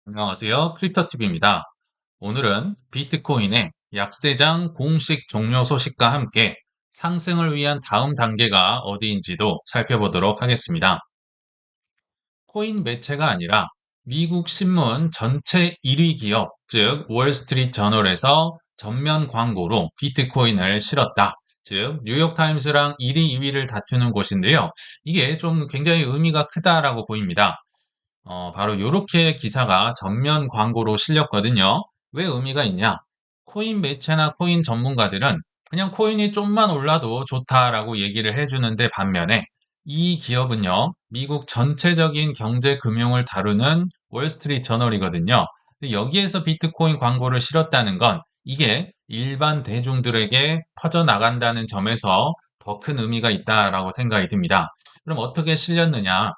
안녕하세요. 크립토TV입니다. 오늘은 비트코인의 약세장 공식 종료 소식과 함께 상승을 위한 다음 단계가 어디인지도 살펴보도록 하겠습니다. 코인 매체가 아니라 미국 신문 전체 1위 기업, 즉 월스트리트 저널에서 전면 광고로 비트코인을 실었다. 즉 뉴욕타임스랑 1위, 2위를 다투는 곳인데요. 이게 좀 굉장히 의미가 크다라고 보입니다. 바로 요렇게 기사가 전면 광고로 실렸거든요. 왜 의미가 있냐? 코인 매체나 코인 전문가들은 그냥 코인이 좀만 올라도 좋다라고 얘기를 해주는데 반면에 이 기업은요, 미국 전체적인 경제 금융을 다루는 월스트리트 저널이거든요. 근데 여기에서 비트코인 광고를 실었다는 건 이게 일반 대중들에게 퍼져나간다는 점에서 더 큰 의미가 있다라고 생각이 듭니다. 그럼 어떻게 실렸느냐?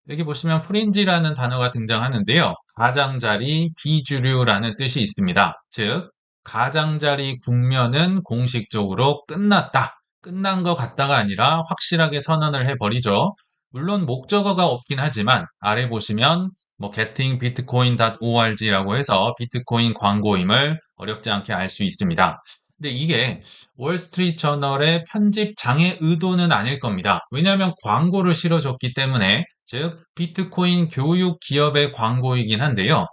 여기 보시면 프린지라는 단어가 등장하는데요. 가장자리 비주류라는 뜻이 있습니다. 즉, 가장자리 국면은 공식적으로 끝났다. 끝난 것 같다가 아니라 확실하게 선언을 해버리죠. 물론 목적어가 없긴 하지만 아래 보시면 gettingbitcoin.org라고 해서 비트코인 광고임을 어렵지 않게 알 수 있습니다. 근데 이게 월스트리트 저널의 편집 장애 의도는 아닐 겁니다. 왜냐하면 광고를 실어줬기 때문에 즉 비트코인 교육 기업의 광고이긴 한데요.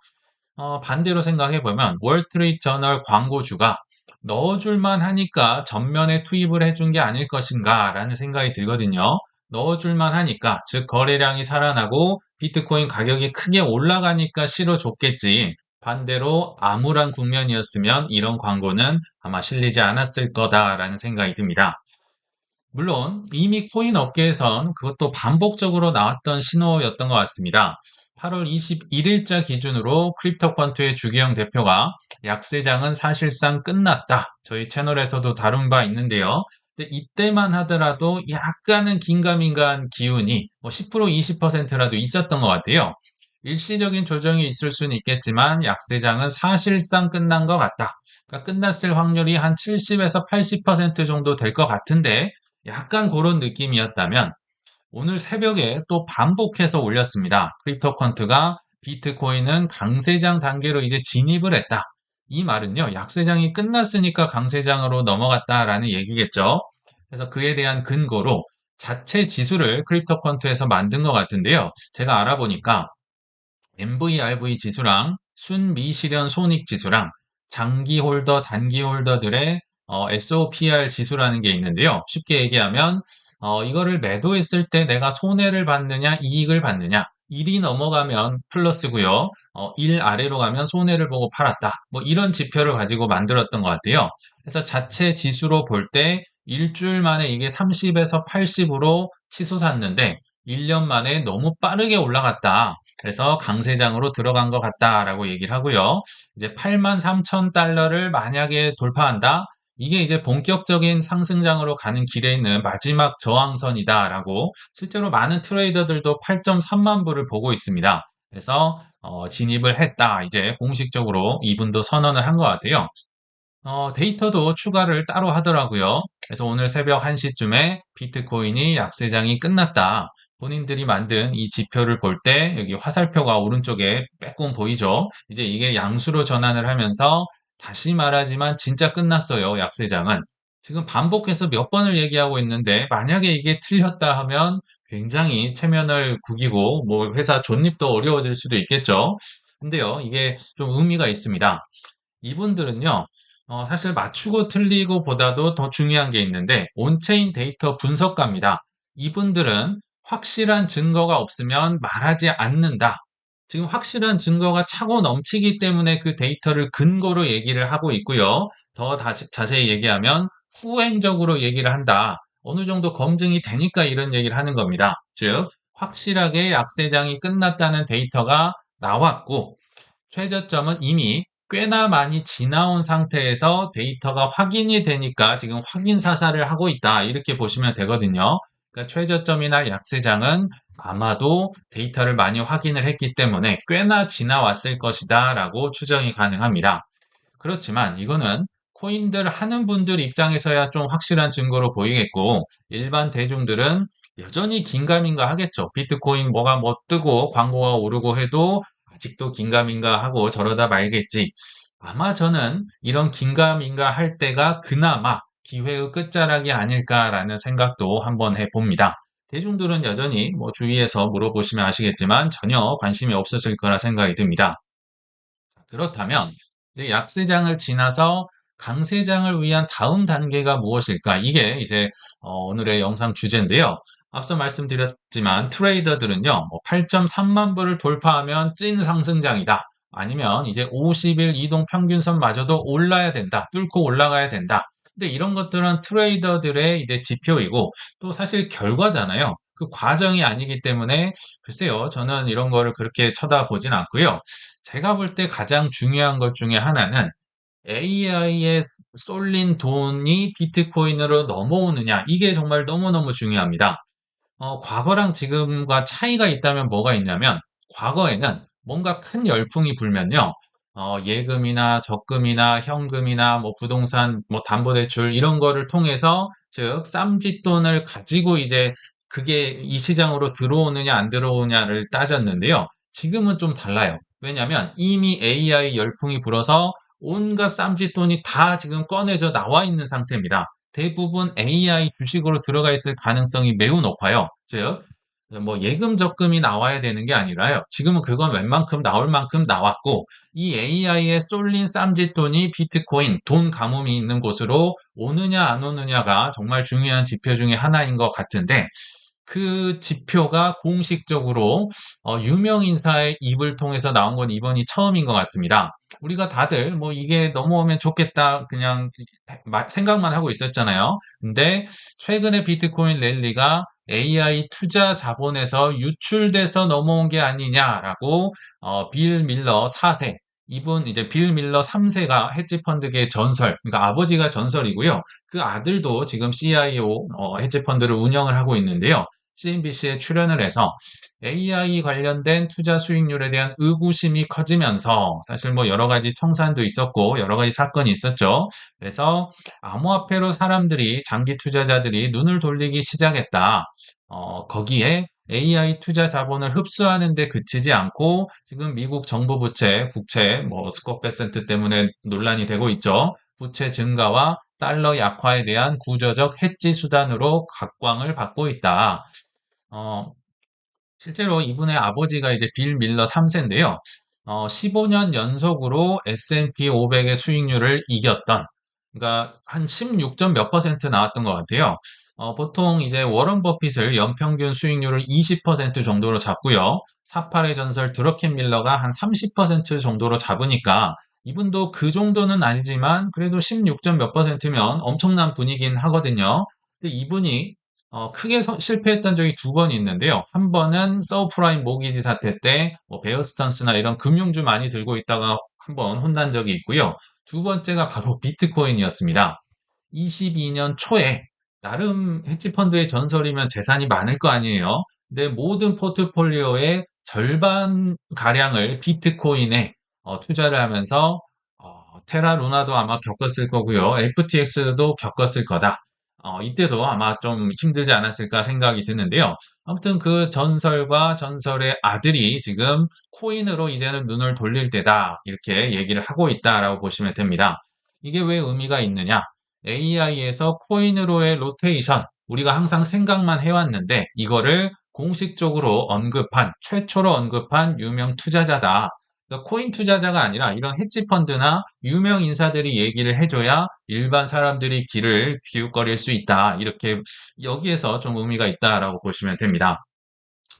반대로 생각해 보면 월스트리트 저널 광고주가 넣어줄만 하니까 전면에 투입을 해준 게 아닐 것인가라는 생각이 들거든요. 넣어줄만 하니까, 즉 거래량이 살아나고 비트코인 가격이 크게 올라가니까 실어줬겠지. 반대로 암울한 국면이었으면 이런 광고는 아마 실리지 않았을 거다라는 생각이 듭니다. 물론 이미 코인 업계에선 그것도 반복적으로 나왔던 신호였던 것 같습니다. 8월 21일자 기준으로 크립토펀트의 주기영 대표가 약세장은 사실상 끝났다. 저희 채널에서도 다룬 바 있는데요. 근데 이때만 하더라도 약간은 긴가민가한 기운이 10% 20%라도 있었던 것 같아요. 일시적인 조정이 있을 수는 있겠지만 약세장은 사실상 끝난 것 같다. 그러니까 끝났을 확률이 한 70에서 80% 정도 될 것 같은데 약간 그런 느낌이었다면 오늘 새벽에 또 반복해서 올렸습니다. 크립토컨트가 비트코인은 강세장 단계로 이제 진입을 했다. 이 말은요, 약세장이 끝났으니까 강세장으로 넘어갔다라는 얘기겠죠. 그래서 그에 대한 근거로 자체 지수를 크립토컨트에서 만든 것 같은데요. 제가 알아보니까 MVRV 지수랑 순미실현 손익 지수랑 장기 홀더, 단기 홀더들의 SOPR 지수라는 게 있는데요. 쉽게 얘기하면 이거를 매도했을 때 내가 손해를 받느냐, 이익을 받느냐. 1이 넘어가면 플러스고요. 1 아래로 가면 손해를 보고 팔았다. 뭐 이런 지표를 가지고 만들었던 것 같아요. 그래서 자체 지수로 볼 때 일주일 만에 이게 30에서 80으로 치솟았는데 1년 만에 너무 빠르게 올라갔다. 그래서 강세장으로 들어간 것 같다라고 얘기를 하고요. 이제 8만 3천 달러를 만약에 돌파한다. 이게 이제 본격적인 상승장으로 가는 길에 있는 마지막 저항선이다라고 실제로 많은 트레이더들도 8.3만 불을 보고 있습니다. 그래서 진입을 했다. 이제 공식적으로 이분도 선언을 한 것 같아요. 데이터도 추가를 따로 하더라고요. 그래서 오늘 새벽 1시쯤에 비트코인이 약세장이 끝났다. 본인들이 만든 이 지표를 볼 때 여기 화살표가 오른쪽에 빼꼼 보이죠? 이제 이게 양수로 전환을 하면서 다시 말하지만 진짜 끝났어요. 약세장은. 지금 반복해서 몇 번을 얘기하고 있는데 만약에 이게 틀렸다 하면 굉장히 체면을 구기고 뭐 회사 존립도 어려워질 수도 있겠죠. 근데요, 이게 좀 의미가 있습니다. 이분들은요, 사실 맞추고 틀리고 보다도 더 중요한 게 있는데, 온체인 데이터 분석가입니다. 이분들은 확실한 증거가 없으면 말하지 않는다. 지금 확실한 증거가 차고 넘치기 때문에 그 데이터를 근거로 얘기를 하고 있고요. 더 다시 자세히 얘기하면 후행적으로 얘기를 한다. 어느 정도 검증이 되니까 이런 얘기를 하는 겁니다. 즉, 확실하게 약세장이 끝났다는 데이터가 나왔고, 최저점은 이미 꽤나 많이 지나온 상태에서 데이터가 확인이 되니까 지금 확인 사살을 하고 있다. 이렇게 보시면 되거든요. 그러니까 최저점이나 약세장은 아마도 데이터를 많이 확인을 했기 때문에 꽤나 지나왔을 것이다 라고 추정이 가능합니다. 그렇지만 이거는 코인들 하는 분들 입장에서야 좀 확실한 증거로 보이겠고 일반 대중들은 여전히 긴가민가 하겠죠. 비트코인 뭐가 뭐 뜨고 광고가 오르고 해도 아직도 긴가민가 하고 저러다 말겠지. 아마 저는 이런 긴가민가 할 때가 그나마 기회의 끝자락이 아닐까라는 생각도 한번 해봅니다. 대중들은 여전히 뭐 주위에서 물어보시면 아시겠지만 전혀 관심이 없었을 거라 생각이 듭니다. 그렇다면 이제 약세장을 지나서 강세장을 위한 다음 단계가 무엇일까? 이게 이제 오늘의 영상 주제인데요. 앞서 말씀드렸지만 트레이더들은요, 뭐 8.3만 불을 돌파하면 찐 상승장이다. 아니면 이제 50일 이동 평균선마저도 올라야 된다. 뚫고 올라가야 된다. 근데 이런 것들은 트레이더들의 이제 지표이고 또 사실 결과잖아요. 그 과정이 아니기 때문에 글쎄요, 저는 이런 거를 그렇게 쳐다보진 않고요. 제가 볼 때 가장 중요한 것 중에 하나는 AI에 쏠린 돈이 비트코인으로 넘어오느냐, 이게 정말 너무너무 중요합니다. 과거랑 지금과 차이가 있다면 뭐가 있냐면, 과거에는 뭔가 큰 열풍이 불면요, 예금이나 적금이나 현금이나 뭐 부동산, 뭐 담보대출 이런 거를 통해서, 즉, 쌈짓돈을 가지고 이제 그게 이 시장으로 들어오느냐 안 들어오냐를 따졌는데요. 지금은 좀 달라요. 왜냐하면 이미 AI 열풍이 불어서 온갖 쌈짓돈이 다 지금 꺼내져 나와 있는 상태입니다. 대부분 AI 주식으로 들어가 있을 가능성이 매우 높아요. 즉, 뭐 예금 적금이 나와야 되는 게 아니라요. 지금은 그건 웬만큼 나올 만큼 나왔고 이 AI에 쏠린 쌈짓돈이 비트코인, 돈 가뭄이 있는 곳으로 오느냐 안 오느냐가 정말 중요한 지표 중에 하나인 것 같은데 그 지표가 공식적으로 유명 인사의 입을 통해서 나온 건 이번이 처음인 것 같습니다. 우리가 다들 뭐 이게 넘어오면 좋겠다 그냥 생각만 하고 있었잖아요. 근데 최근에 비트코인 랠리가 AI 투자 자본에서 유출돼서 넘어온 게 아니냐라고 빌 밀러 4세 이분 이제 빌 밀러 3세가 헤지펀드계 전설, 그러니까 아버지가 전설이고요. 그 아들도 지금 CIO 헤지펀드를 운영을 하고 있는데요. CNBC에 출연을 해서 AI 관련된 투자 수익률에 대한 의구심이 커지면서 사실 뭐 여러 가지 청산도 있었고 여러 가지 사건이 있었죠. 그래서 암호화폐로 사람들이 장기 투자자들이 눈을 돌리기 시작했다. 거기에 AI 투자 자본을 흡수하는 데 그치지 않고 지금 미국 정부 부채, 국채, 뭐 스코어 퍼센트 때문에 논란이 되고 있죠. 부채 증가와 달러 약화에 대한 구조적 해지 수단으로 각광을 받고 있다. 어, 실제로 이분의 아버지가 이제 빌 밀러 3세인데요. 15년 연속으로 S&P 500의 수익률을 이겼던, 그러니까 한 16점 몇 퍼센트 나왔던 것 같아요. 보통 이제 워런 버핏을 연평균 수익률을 20% 정도로 잡고요. 48의 전설 드러켄 밀러가 한 30% 정도로 잡으니까 이분도 그 정도는 아니지만 그래도 16점 몇 퍼센트면 엄청난 분위기긴 하거든요. 근데 이분이 크게 실패했던 적이 두 번 있는데요. 한 번은 서브프라임 모기지 사태 때 베어스턴스나 이런 금융주 많이 들고 있다가 한 번 혼난 적이 있고요. 두 번째가 바로 비트코인이었습니다. 22년 초에 나름 헤지펀드의 전설이면 재산이 많을 거 아니에요. 근데 모든 포트폴리오의 절반 가량을 비트코인에 투자를 하면서 테라 루나도 아마 겪었을 거고요. FTX도 겪었을 거다. 이때도 아마 좀 힘들지 않았을까 생각이 드는데요. 아무튼 그 전설과 전설의 아들이 지금 코인으로 이제는 눈을 돌릴 때다. 이렇게 얘기를 하고 있다라고 보시면 됩니다. 이게 왜 의미가 있느냐? AI에서 코인으로의 로테이션, 우리가 항상 생각만 해왔는데 이거를 공식적으로 언급한, 최초로 언급한 유명 투자자다. 그러니까 코인 투자자가 아니라 이런 헤지펀드나 유명 인사들이 얘기를 해줘야 일반 사람들이 귀를 기웃거릴 수 있다. 이렇게 여기에서 좀 의미가 있다라고 보시면 됩니다.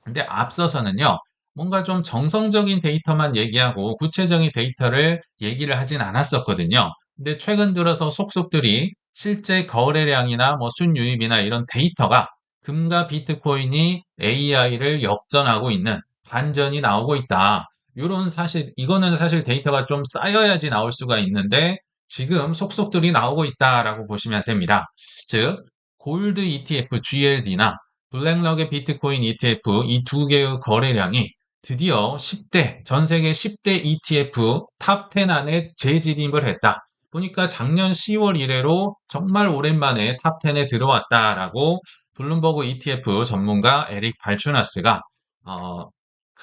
근데 앞서서는요, 뭔가 좀 정성적인 데이터만 얘기하고 구체적인 데이터를 얘기를 하진 않았었거든요. 근데 최근 들어서 속속들이 실제 거래량이나 뭐 순유입이나 이런 데이터가 금과 비트코인이 AI를 역전하고 있는 반전이 나오고 있다. 이런 사실, 이거는 사실 데이터가 좀 쌓여야지 나올 수가 있는데 지금 속속들이 나오고 있다라고 보시면 됩니다. 즉, 골드 ETF, GLD나 블랙락의 비트코인 ETF 이 두 개의 거래량이 드디어 10대, 전 세계 10대 ETF 탑 10 안에 재진입을 했다. 보니까 작년 10월 이래로 정말 오랜만에 탑 10에 들어왔다라고 블룸버그 ETF 전문가 에릭 발추나스가 어,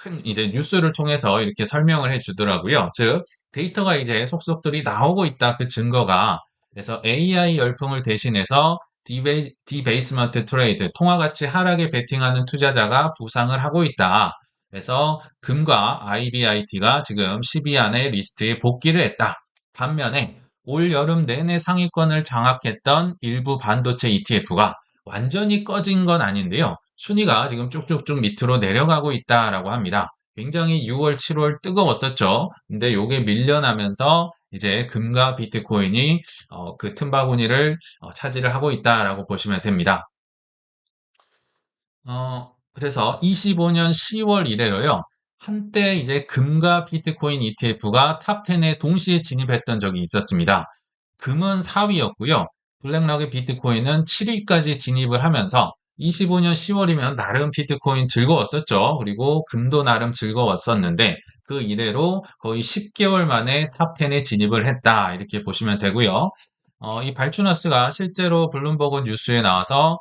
큰 이제 뉴스를 통해서 이렇게 설명을 해 주더라고요. 즉, 데이터가 이제 속속들이 나오고 있다. 그 증거가. 그래서 AI 열풍을 대신해서 디베이스먼트 트레이드, 통화 가치 하락에 베팅하는 투자자가 부상을 하고 있다. 그래서 금과 IBIT가 지금 10위 안에 리스트에 복귀를 했다. 반면에 올 여름 내내 상위권을 장악했던 일부 반도체 ETF가 완전히 꺼진 건 아닌데요. 순위가 지금 쭉쭉쭉 밑으로 내려가고 있다라고 합니다. 굉장히 6월, 7월 뜨거웠었죠. 근데 요게 밀려나면서 이제 금과 비트코인이 그 틈바구니를 차지를 하고 있다라고 보시면 됩니다. 그래서 25년 10월 이래로요. 한때 이제 금과 비트코인 ETF가 탑 10에 동시에 진입했던 적이 있었습니다. 금은 4위였고요. 블랙락의 비트코인은 7위까지 진입을 하면서 25년 10월이면 나름 비트코인 즐거웠었죠. 그리고 금도 나름 즐거웠었는데 그 이래로 거의 10개월 만에 탑 10에 진입을 했다. 이렇게 보시면 되고요. 이 발주너스가 실제로 블룸버그 뉴스에 나와서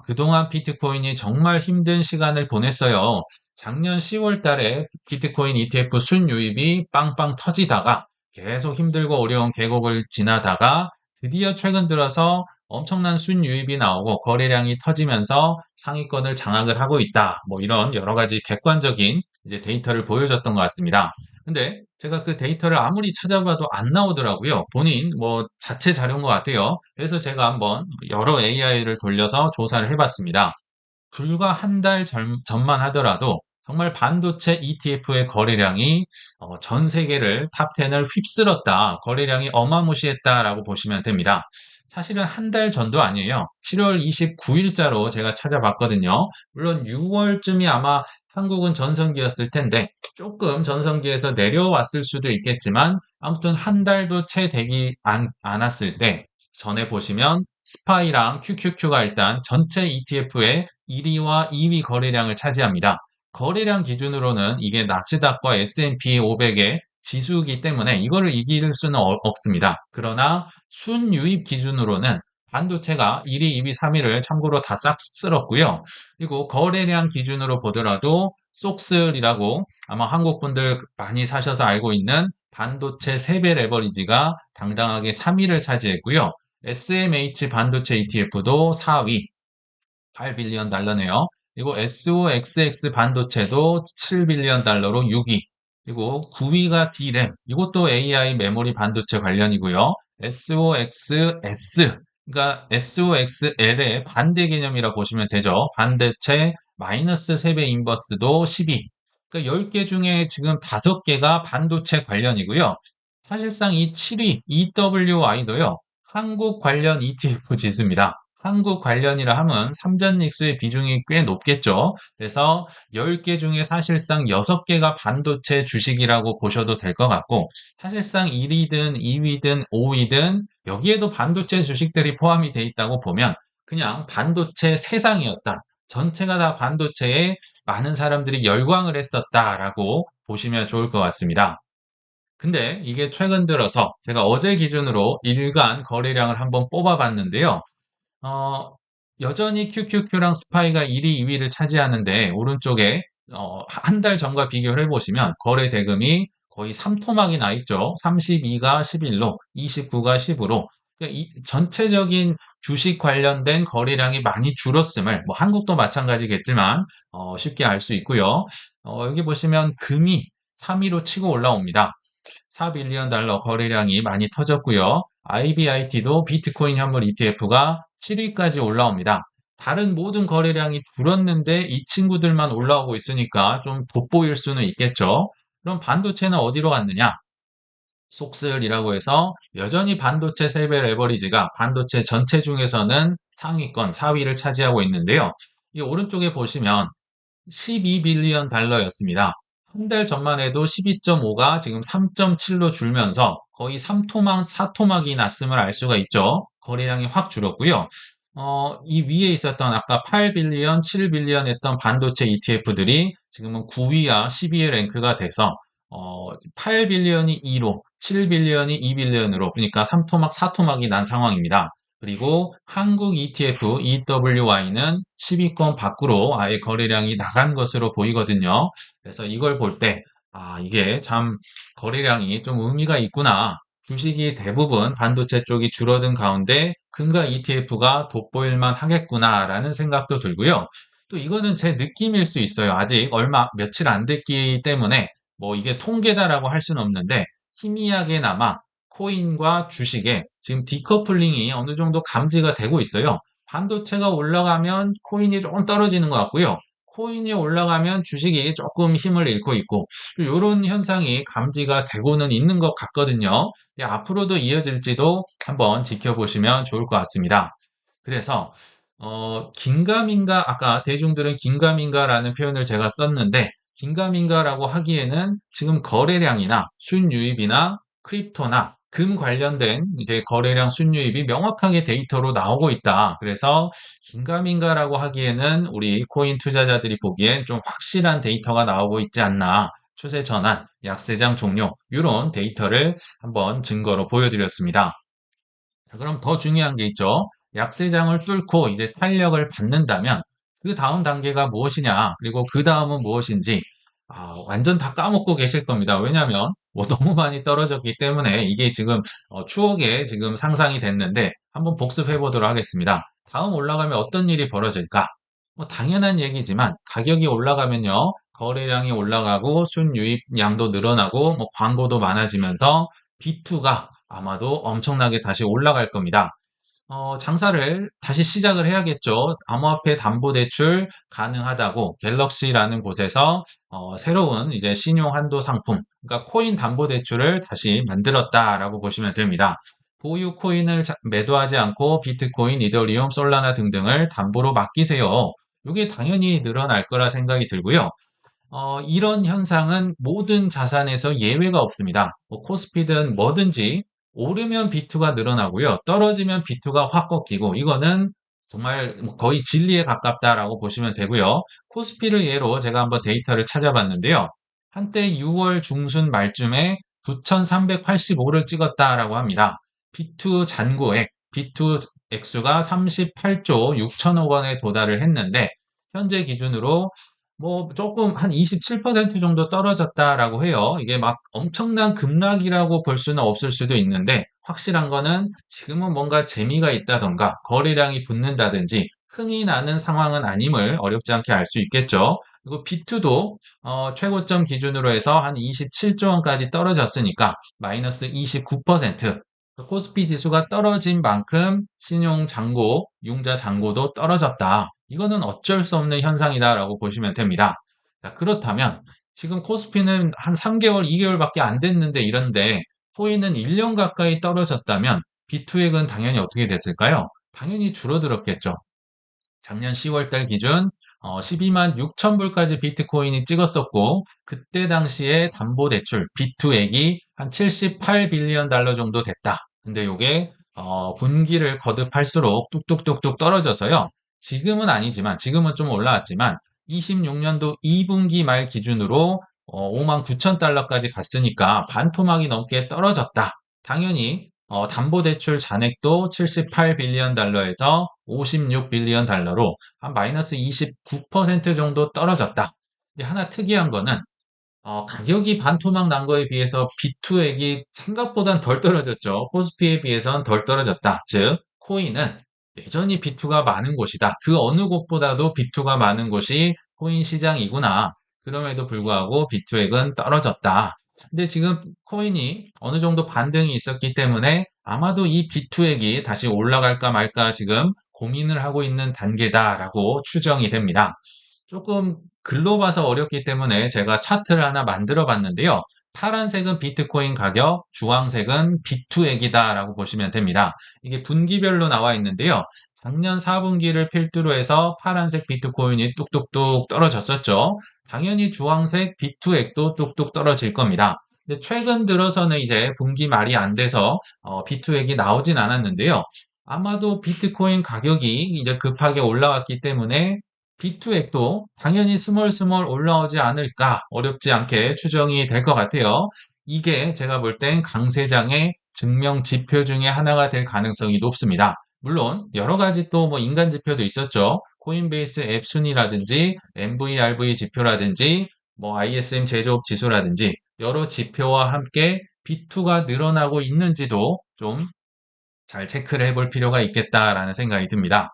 그동안 비트코인이 정말 힘든 시간을 보냈어요. 작년 10월 달에 비트코인 ETF 순유입이 빵빵 터지다가 계속 힘들고 어려운 계곡을 지나다가 드디어 최근 들어서 엄청난 순유입이 나오고 거래량이 터지면서 상위권을 장악을 하고 있다. 뭐 이런 여러 가지 객관적인 이제 데이터를 보여줬던 것 같습니다. 근데 제가 그 데이터를 아무리 찾아봐도 안 나오더라고요. 본인 뭐 자체 자료인 것 같아요. 그래서 제가 한번 여러 AI를 돌려서 조사를 해봤습니다. 불과 한 달 전만 하더라도 정말 반도체 ETF의 거래량이 전 세계를 탑 10을 휩쓸었다. 거래량이 어마무시했다라고 보시면 됩니다. 사실은 한 달 전도 아니에요. 7월 29일자로 제가 찾아봤거든요. 물론 6월쯤이 아마 한국은 전성기였을 텐데 조금 전성기에서 내려왔을 수도 있겠지만 아무튼 한 달도 채 되지 않았을 때 전에 보시면 스파이랑 QQQ가 일단 전체 ETF의 1위와 2위 거래량을 차지합니다. 거래량 기준으로는 이게 나스닥과 S&P 500의 지수이기 때문에 이거를 이길 수는 없습니다. 그러나 순유입 기준으로는 반도체가 1위, 2위, 3위를 참고로 다 싹 쓸었고요. 그리고 거래량 기준으로 보더라도 속슬이라고 아마 한국 분들 많이 사셔서 알고 있는 반도체 3배 레버리지가 당당하게 3위를 차지했고요. SMH 반도체 ETF도 4위, 8빌리언 달러네요. 그리고 SOXX 반도체도 7빌리언 달러로 6위. 그리고 9위가 D램. 이것도 AI 메모리 반도체 관련이고요. SOXS. 그러니까 SOXL의 반대 개념이라 보시면 되죠. 반도체 마이너스 3배 인버스도 10위. 그러니까 10개 중에 지금 5개가 반도체 관련이고요. 사실상 이 7위 EWI도요. 한국 관련 ETF 지수입니다. 한국 관련이라 하면 삼전닉스의 비중이 꽤 높겠죠. 그래서 10개 중에 사실상 6개가 반도체 주식이라고 보셔도 될 것 같고, 사실상 1위든 2위든 5위든 여기에도 반도체 주식들이 포함이 돼 있다고 보면 그냥 반도체 세상이었다. 전체가 다 반도체에 많은 사람들이 열광을 했었다라고 보시면 좋을 것 같습니다. 근데 이게 최근 들어서 제가 어제 기준으로 일간 거래량을 한번 뽑아봤는데요. 어, 여전히 QQQ랑 스파이가 1위, 2위를 차지하는데 오른쪽에 한 달 전과 비교를 해보시면 거래 대금이 거의 3토막이 나 있죠. 32가 11로, 29가 10으로. 전체적인 주식 관련된 거래량이 많이 줄었음을 뭐 한국도 마찬가지겠지만 쉽게 알 수 있고요. 여기 보시면 금이 3위로 치고 올라옵니다. 4빌리언 달러 거래량이 많이 터졌고요. IBIT도 비트코인 현물 ETF가 7위까지 올라옵니다. 다른 모든 거래량이 줄었는데 이 친구들만 올라오고 있으니까 좀 돋보일 수는 있겠죠. 그럼 반도체는 어디로 갔느냐? 속슬이라고 해서 여전히 반도체 세배 레버리지가 반도체 전체 중에서는 상위권 4위를 차지하고 있는데요. 이 오른쪽에 보시면 12빌리언 달러였습니다. 한 달 전만 해도 12.5가 지금 3.7로 줄면서 거의 3토막, 4토막이 났음을 알 수가 있죠. 거래량이 확 줄었고요. 이 위에 있었던 아까 8빌리언, 7빌리언 했던 반도체 ETF들이 지금은 9위와 10위에 랭크가 돼서 8빌리언이 2로, 7빌리언이 2빌리언으로 그러니까 3토막, 4토막이 난 상황입니다. 그리고 한국 ETF EWY는 10위권 밖으로 아예 거래량이 나간 것으로 보이거든요. 그래서 이걸 볼 때, 이게 참 거래량이 좀 의미가 있구나. 주식이 대부분 반도체 쪽이 줄어든 가운데 금과 ETF가 돋보일만 하겠구나라는 생각도 들고요. 또 이거는 제 느낌일 수 있어요. 아직 며칠 안 됐기 때문에 뭐 이게 통계다라고 할 수는 없는데 희미하게나마 코인과 주식에 지금 디커플링이 어느 정도 감지가 되고 있어요. 반도체가 올라가면 코인이 조금 떨어지는 것 같고요. 코인이 올라가면 주식이 조금 힘을 잃고 있고, 이런 현상이 감지가 되고는 있는 것 같거든요. 앞으로도 이어질지도 한번 지켜보시면 좋을 것 같습니다. 그래서, 긴가민가, 아까 대중들은 긴가민가라는 표현을 제가 썼는데, 긴가민가라고 하기에는 지금 거래량이나 순유입이나 크립토나 금 관련된 이제 거래량 순유입이 명확하게 데이터로 나오고 있다. 그래서 긴가민가라고 하기에는 우리 코인 투자자들이 보기엔 좀 확실한 데이터가 나오고 있지 않나. 추세 전환, 약세장 종료, 이런 데이터를 한번 증거로 보여드렸습니다. 자, 그럼 더 중요한 게 있죠. 약세장을 뚫고 이제 탄력을 받는다면 그 다음 단계가 무엇이냐, 그리고 그 다음은 무엇인지 완전 다 까먹고 계실 겁니다. 왜냐하면 뭐 너무 많이 떨어졌기 때문에 이게 지금 추억에 지금 상상이 됐는데 한번 복습해 보도록 하겠습니다. 다음 올라가면 어떤 일이 벌어질까? 뭐 당연한 얘기지만 가격이 올라가면요. 거래량이 올라가고 순유입량도 늘어나고 뭐 광고도 많아지면서 B2가 아마도 엄청나게 다시 올라갈 겁니다. 장사를 다시 시작을 해야겠죠. 암호화폐 담보대출 가능하다고 갤럭시라는 곳에서 새로운 이제 신용 한도 상품, 그러니까 코인 담보대출을 다시 만들었다라고 보시면 됩니다. 보유 코인을 매도하지 않고 비트코인, 이더리움, 솔라나 등등을 담보로 맡기세요. 이게 당연히 늘어날 거라 생각이 들고요. 이런 현상은 모든 자산에서 예외가 없습니다. 뭐 코스피든 뭐든지 오르면 비투가 늘어나고요. 떨어지면 비투가 확 꺾이고 이거는 정말 뭐 거의 진리에 가깝다라고 보시면 되고요. 코스피를 예로 제가 한번 데이터를 찾아봤는데요. 한때 6월 중순 말쯤에 9,385를 찍었다라고 합니다. 비투 잔고액, 비투 액수가 38조 6천억 원에 도달을 했는데 현재 기준으로 뭐 조금 한 27% 정도 떨어졌다라고 해요. 이게 막 엄청난 급락이라고 볼 수는 없을 수도 있는데 확실한 거는 지금은 뭔가 재미가 있다던가 거래량이 붙는다든지 흥이 나는 상황은 아님을 어렵지 않게 알 수 있겠죠. 그리고 비투도 최고점 기준으로 해서 한 27조 원까지 떨어졌으니까 마이너스 29%. 코스피 지수가 떨어진 만큼 신용 잔고, 융자 잔고도 떨어졌다. 이거는 어쩔 수 없는 현상이다라고 보시면 됩니다. 자, 그렇다면 지금 코스피는 한 3개월, 2개월밖에 안 됐는데 이런데 코인은 1년 가까이 떨어졌다면 비투액은 당연히 어떻게 됐을까요? 당연히 줄어들었겠죠. 작년 10월 달 기준 12만 6천 불까지 비트코인이 찍었었고 그때 당시에 담보대출 비투액이 한 78빌리언 달러 정도 됐다. 근데 요게 분기를 거듭할수록 뚝뚝뚝뚝 떨어져서요. 지금은 아니지만 지금은 좀 올라왔지만 26년도 2분기 말 기준으로 5만 9천 달러까지 갔으니까 반토막이 넘게 떨어졌다. 당연히 담보대출 잔액도 78빌리언 달러에서 56빌리언 달러로 한 마이너스 29% 정도 떨어졌다. 근데 하나 특이한 거는 가격이 반토막 난 거에 비해서 비투액이 생각보단 덜 떨어졌죠. 코스피에 비해선 덜 떨어졌다. 즉, 코인은 여전히 비투가 많은 곳이다. 그 어느 곳보다도 비투가 많은 곳이 코인 시장이구나. 그럼에도 불구하고 비투액은 떨어졌다. 근데 지금 코인이 어느 정도 반등이 있었기 때문에 아마도 이 비투액이 다시 올라갈까 말까 지금 고민을 하고 있는 단계다라고 추정이 됩니다. 조금 글로 봐서 어렵기 때문에 제가 차트를 하나 만들어 봤는데요. 파란색은 비트코인 가격, 주황색은 비투액이다라고 보시면 됩니다. 이게 분기별로 나와 있는데요. 작년 4분기를 필두로 해서 파란색 비트코인이 뚝뚝뚝 떨어졌었죠. 당연히 주황색 비투액도 뚝뚝 떨어질 겁니다. 근데 최근 들어서는 이제 분기 말이 안 돼서 비투액이 나오진 않았는데요. 아마도 비트코인 가격이 이제 급하게 올라왔기 때문에 비투액도 당연히 스멀스멀 올라오지 않을까 어렵지 않게 추정이 될 것 같아요. 이게 제가 볼 땐 강세장의 증명 지표 중에 하나가 될 가능성이 높습니다. 물론 여러 가지 또 뭐 인간 지표도 있었죠. 코인베이스 앱 순위라든지 MVRV 지표라든지 뭐 ISM 제조업 지수라든지 여러 지표와 함께 B2가 늘어나고 있는지도 좀 잘 체크를 해볼 필요가 있겠다라는 생각이 듭니다.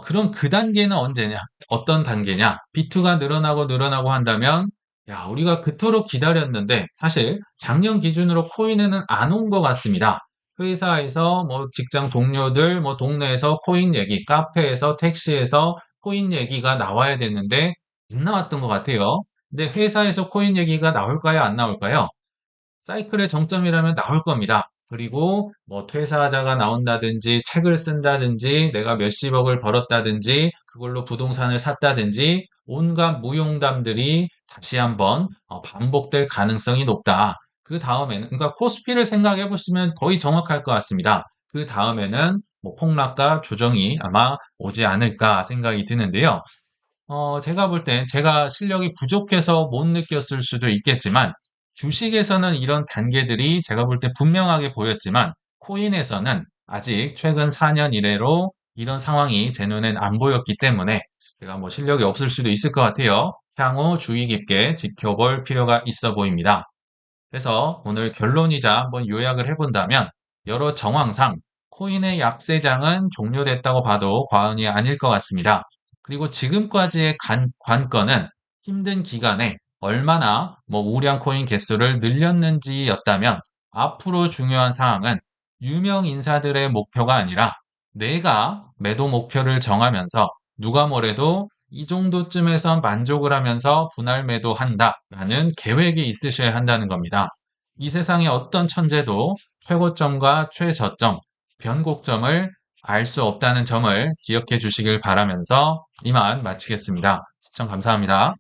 그럼 그 단계는 언제냐? 어떤 단계냐? B2가 늘어나고 한다면, 야, 우리가 그토록 기다렸는데, 사실 작년 기준으로 코인에는 안 온 것 같습니다. 회사에서 뭐 직장 동료들, 뭐 동네에서 코인 얘기, 카페에서 택시에서 코인 얘기가 나와야 되는데, 안 나왔던 것 같아요. 근데 회사에서 코인 얘기가 나올까요? 안 나올까요? 사이클의 정점이라면 나올 겁니다. 그리고 뭐 퇴사자가 나온다든지 책을 쓴다든지 내가 몇십억을 벌었다든지 그걸로 부동산을 샀다든지 온갖 무용담들이 다시 한번 반복될 가능성이 높다. 그 다음에는 그러니까 코스피를 생각해 보시면 거의 정확할 것 같습니다. 그 다음에는 뭐 폭락과 조정이 아마 오지 않을까 생각이 드는데요. 제가 볼 땐 제가 실력이 부족해서 못 느꼈을 수도 있겠지만 주식에서는 이런 단계들이 제가 볼 때 분명하게 보였지만 코인에서는 아직 최근 4년 이래로 이런 상황이 제 눈엔 안 보였기 때문에 제가 뭐 실력이 없을 수도 있을 것 같아요. 향후 주의 깊게 지켜볼 필요가 있어 보입니다. 그래서 오늘 결론이자 한번 요약을 해본다면 여러 정황상 코인의 약세장은 종료됐다고 봐도 과언이 아닐 것 같습니다. 그리고 지금까지의 관건은 힘든 기간에 얼마나 뭐 우량 코인 개수를 늘렸는지였다면 앞으로 중요한 사항은 유명 인사들의 목표가 아니라 내가 매도 목표를 정하면서 누가 뭐래도 이 정도쯤에선 만족을 하면서 분할 매도한다라는 계획이 있으셔야 한다는 겁니다. 이 세상의 어떤 천재도 최고점과 최저점, 변곡점을 알 수 없다는 점을 기억해 주시길 바라면서 이만 마치겠습니다. 시청 감사합니다.